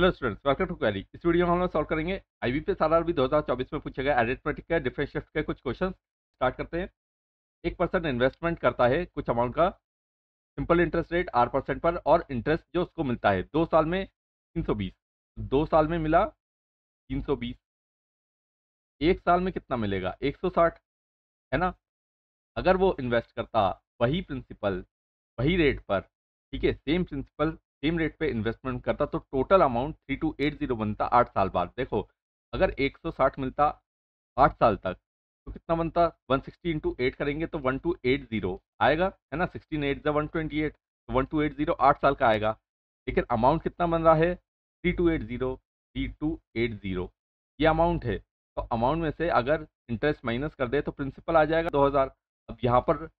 Hello students, welcome to query. इस video में हम लोग सॉल्व करेंगे आईबीपीएस आरआरबी 2024 में पूछे गए अरिथमेटिक के डिफरेंट शिफ्ट के कुछ क्वेश्चन। स्टार्ट करते हैं। एक पर्सन इन्वेस्टमेंट करता है कुछ अमाउंट का सिंपल इंटरेस्ट रेट 8% पर, और इंटरेस्ट जो उसको मिलता है 2 साल में 320। 2 साल में मिला 320, 1 साल में कितना मिलेगा 160, है ना। अगर वो इन्वेस्ट करता वही प्रिंसिपल वही रेट पर, ठीक है, सेम प्रिंसिपल सेम रेट पे इन्वेस्टमेंट करता, तो टोटल अमाउंट 3280 बनता 8 साल बाद। देखो, अगर 160 मिलता 8 साल तक तो कितना बनता, 160 इंटू 8 करेंगे तो 1280 आएगा, है ना। 16 8 128, तो 1280 8 साल का आएगा। लेकिन अमाउंट कितना बन रहा है 3280 ये अमाउंट है। तो अमाउंट में से अगर इंटरेस्ट माइनस कर दे तो प्रिंसिपल आ जाएगा 2000। अब यहाँ पर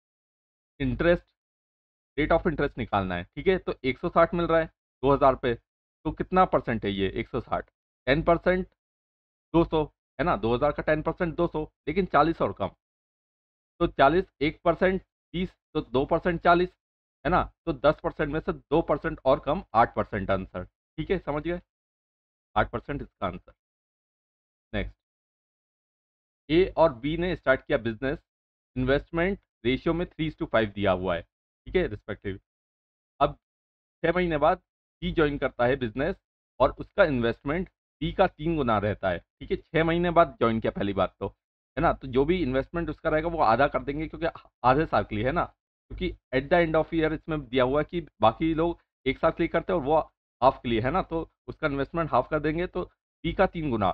इंटरेस्ट रेट ऑफ इंटरेस्ट निकालना है, ठीक है। तो 160 मिल रहा है 2000 पे, तो कितना परसेंट है ये 160, 10%, 200, है ना। 2000 का 10% 200, लेकिन 40 और कम। तो 40 1% 30, तो 2% 40, है ना। तो 10% में से 2% और कम 8% आंसर, ठीक है, समझ गए। 8% इसका आंसर। नेक्स्ट, ए और बी ने स्टार्ट किया बिजनेस। इन्वेस्टमेंट रेशियो में 3:5 दिया हुआ है, ठीक है, रिस्पेक्टिव। अब 6 महीने बाद सी ज्वाइन करता है बिजनेस, और उसका इन्वेस्टमेंट सी का 3 गुना रहता है, ठीक है। 6 महीने बाद ज्वाइन किया पहली बात तो, है ना। तो जो भी इन्वेस्टमेंट उसका रहेगा वो आधा कर देंगे, क्योंकि आधे साल के लिए, है ना। क्योंकि at the end of year इसमें दिया हुआ है कि बाकी लोग एक साल के लिए करते हैं और वो हाफ के लिए, है ना। तो उसका इन्वेस्टमेंट हाफ कर देंगे, तो सी का 3 गुना,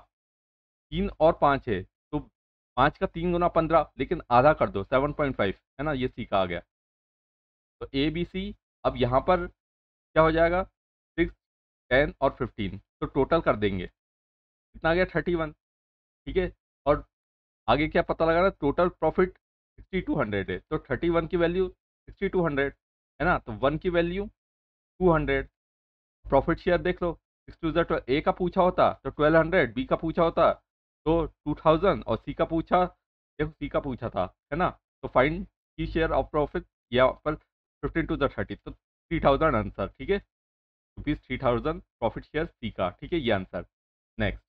3 और 5 है, तो 5 का 3 गुना 15, लेकिन आधा कर दो 7.5, है ना। ये सी का आ गया। तो ए बी सी। अब यहाँ पर क्या हो जाएगा, 6 10 और 15, तो टोटल कर देंगे, कितना आ गया 31, ठीक है। और आगे क्या पता लगाना, टोटल प्रॉफिट 6200 है, तो 31 की वैल्यू 6200, है ना। तो 1 की वैल्यू 200। प्रॉफिट शेयर देख लो, 6 ए का पूछा होता तो 1200, बी का पूछा होता तो 2000, और सी का पूछा, देखो सी का पूछा था, है ना। तो फाइंड की शेयर ऑफ प्रॉफिट, यहाँ पर 15 to the 30, तो 3000 आंसर, ठीक है। ₹3000 प्रॉफिट शेयर सी का, ठीक है, ये answer. Next,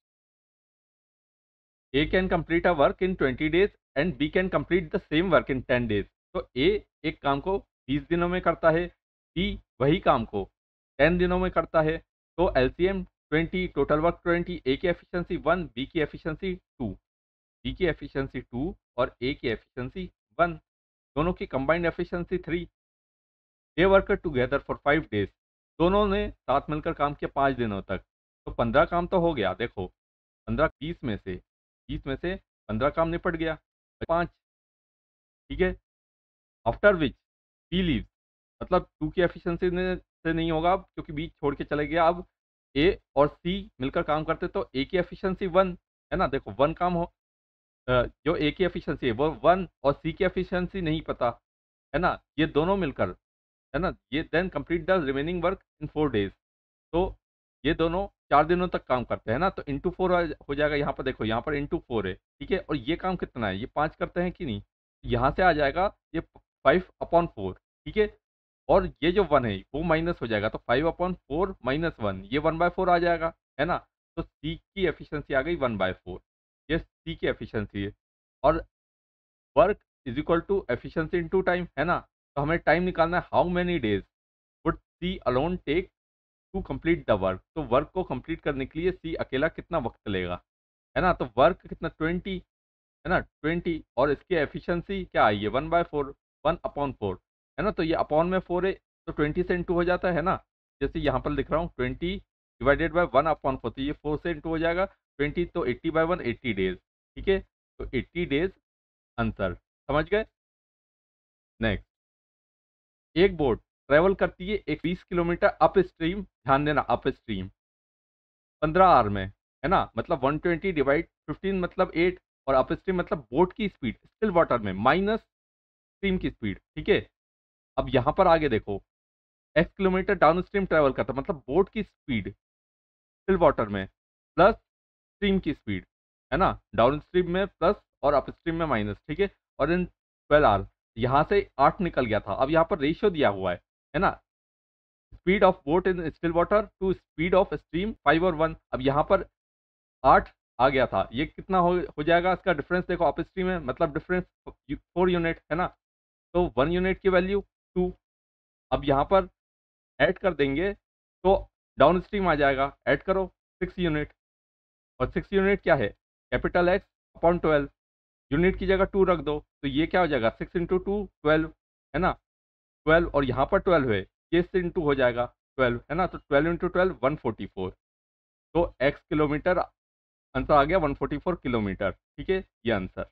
A can complete a work in 20 days and B can complete the same work in 10 days। तो ए एक काम को 20 दिनों में करता है, बी वही काम को 10 दिनों में करता है। तो एलसीएम 20, टोटल वर्क 20, ए की एफिशिएंसी 1, बी की एफिशिएंसी 2, बी की एफिशिएंसी 2 और ए की एफिशिएंसी 1, दोनों की combined efficiency 3। They work together for 5 days, दोनों ने साथ मिलकर काम किया 5 दिनों तक। तो 15 काम तो हो गया, देखो 15 20 में से 15 काम निपट गया, 5, ठीक है। आफ्टर विच बी लीव, मतलब 2 की एफिशिएंसी से नहीं होगा अब, क्योंकि बी छोड़ के चले गया। अब ए और सी मिलकर काम करते तो ए की एफिशिएंसी 1, है ना। देखो 1 काम हो, जो ए की एफिशिएंसी है वो 1, और सी की एफिशिएंसी नहीं पता, है ना। ये दोनों मिलकर, है ना, ये then complete the remaining work in 4 days। तो ये दोनों 4 दिनों तक काम करते हैं ना, तो इंटू 4 हो जाएगा। यहाँ पर देखो, यहाँ पर इंटू 4 है, ठीक है। और ये काम कितना है, ये 5 करते हैं कि नहीं, यहाँ से आ जाएगा ये 5/4, ठीक है। और ये जो 1 है वो माइनस हो जाएगा, तो 5/4 -1, ये 1/4 आ जाएगा, है ना। तो सी की एफिशिएंसी आ गई 1/4, ये सी की एफिशिएंसी है। और work is equal to efficiency into time, है ना। तो हमें टाइम निकालना है, how many days would C alone take to complete the work. तो वर्क को कंप्लीट करने के लिए सी अकेला कितना वक्त लेगा, है ना। तो वर्क कितना 20, है ना, 20, और इसकी एफिशिएंसी क्या आई है 1/4, 1/4, है ना। तो ये अपॉन में 4 है, तो 20 से इंटू हो जाता है ना। जैसे यहाँ पर लिख रहा हूँ 20 डिवाइडेड बाय 1/4, तो ये 4 से इंटू हो जाएगा 20, तो 80/1 80 डेज, ठीक है। तो 80 डेज आंसर, समझ गए। नेक्स्ट, एक बोट ट्रेवल करती है 120 किलोमीटर अप स्ट्रीम, ध्यान देना अप स्ट्रीम, 15 आवर में, है ना। मतलब 120 डिवाइड 15 मतलब 8, और अप स्ट्रीम मतलब बोट की स्पीड स्टिल वाटर में माइनस स्ट्रीम की स्पीड, ठीक है। अब यहाँ पर आगे देखो, x kilometre down stream travel करता, मतलब बोट की स्पीड स्टिल वाटर में प्लस स्ट्रीम की स्पीड, है ना। डाउन स्ट्रीम में प्लस और अप स्ट्रीम में माइनस, ठीक है। और इन 12 आवर यहाँ से 8 निकल गया था। अब यहाँ पर रेशियो दिया हुआ है ना। Speed of boat in still water to speed of stream 5 और 1। अब यहाँ पर 8 आ गया था, ये कितना हो जाएगा इसका डिफरेंस, देखो अप स्ट्रीम है मतलब डिफरेंस 4 यूनिट है ना, तो 1 यूनिट की वैल्यू 2। अब यहाँ पर ऐड कर देंगे तो डाउन स्ट्रीम आ जाएगा, ऐड करो 6 यूनिट, और 6 यूनिट क्या है, कैपिटल एक्स अपॉन 12, यूनिट की जगह 2 रख दो तो ये क्या हो जाएगा 6 इंटू 2 12 है ना, 12 और यहाँ पर 12 है, ये से इंटू हो जाएगा 12 है ना, तो 12 इंटू 12 144, तो x किलोमीटर आंसर आ गया 144 किलोमीटर। ठीक है, ये आंसर।